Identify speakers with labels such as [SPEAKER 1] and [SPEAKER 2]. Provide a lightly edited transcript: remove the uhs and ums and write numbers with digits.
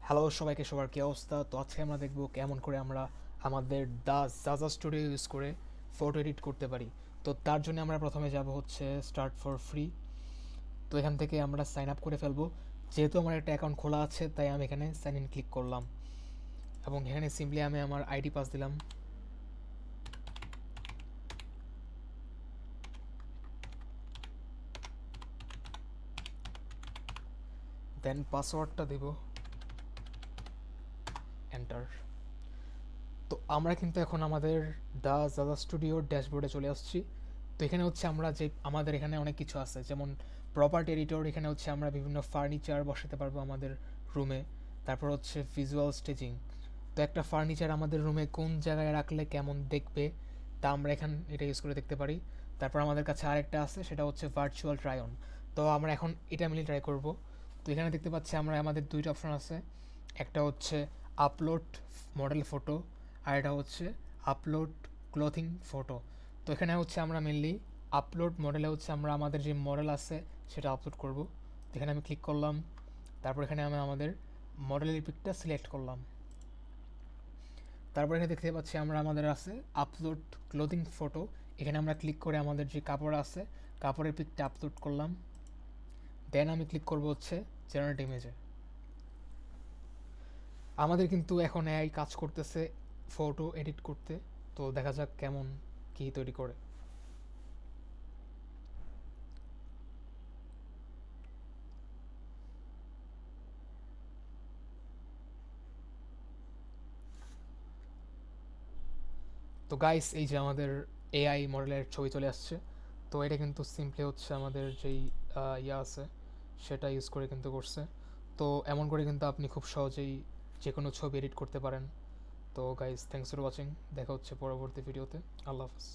[SPEAKER 1] Hello সবাইকে, সবার কী অবস্থা? তো আজকে আমরা দেখব কেমন করে আমরা আমাদের জাজা স্টুডিও ইউজ করে ফটো এডিট করতে পারি। তো তার জন্য আমরা প্রথমে যাব হচ্ছে স্টার্ট ফর ফ্রি। তো এখান থেকে আমরা সাইন আপ করে ফেলবো। যেহেতু আমার একটা অ্যাকাউন্ট খোলা আছে তাই আমি এখানে সাইন ইন ক্লিক করলাম এবং এখানে সিম্পলি আমি আমার আইডি পাস দিলাম। দেন পাসওয়ার্ডটা দেব, এন্টার। তো আমরা কিন্তু এখন আমাদের জাজা স্টুডিওর ড্যাশবোর্ডে চলে আসছি। তো এখানে হচ্ছে আমরা যে আমাদের এখানে অনেক কিছু আছে, যেমন প্রপার্টি এডিটর। এখানে হচ্ছে আমরা বিভিন্ন ফার্নিচার বসাতে পারবো আমাদের রুমে। তারপর হচ্ছে ভিজুয়াল স্টেজিং। তো একটা ফার্নিচার আমাদের রুমে কোন জায়গায় রাখলে কেমন দেখবে তা আমরা এটা ইউজ করে দেখতে পারি। তারপর আমাদের কাছে আরেকটা আছে, সেটা হচ্ছে ভার্চুয়াল ট্রাই অন। তো আমরা এখন এটা মিলে ট্রাই করব। তো এখানে দেখতে পাচ্ছি আমরা আমাদের দুইটা অপশন আছে। একটা হচ্ছে আপলোড মডেল ফটো, আর এটা হচ্ছে আপলোড ক্লোথিং ফটো। তো এখানে হচ্ছে আমরা মেনলি আপলোড মডেলে হচ্ছে আমরা আমাদের যে মডেল আছে সেটা আপলোড করব। তো এখানে আমি ক্লিক করলাম। তারপর এখানে আমি আমাদের মডেলের পিকটা সিলেক্ট করলাম। তারপর এখানে দেখতে পাচ্ছি আমরা আমাদের আছে আপলোড ক্লোথিং ফটো। এখানে আমরা ক্লিক করে আমাদের যে কাপড় আছে কাপড়ের পিকটা আপলোড করলাম। দেন আমি ক্লিক করব হচ্ছে জেনারেট ইমেজে। আমাদের কিন্তু এখন এআই কাজ করতেছে ফটো এডিট করতে। তো দেখা যাক কেমন কি তৈরি করে। তো গাইস, এই যে আমাদের এআই মডেলের ছবি চলে আসছে। তো এটা কিন্তু সিম্পলি হচ্ছে আমাদের যেই ইয়া আছে সেটা ইউজ করে কিন্তু করছে। তো এমন করে কিন্তু আপনি খুব সহজেই যে কোনো ছবি এডিট করতে পারেন। তো গাইস, থ্যাংকস ফর ওয়াচিং। দেখা হচ্ছে পরবর্তী ভিডিওতে। আল্লাহ হাফেজ।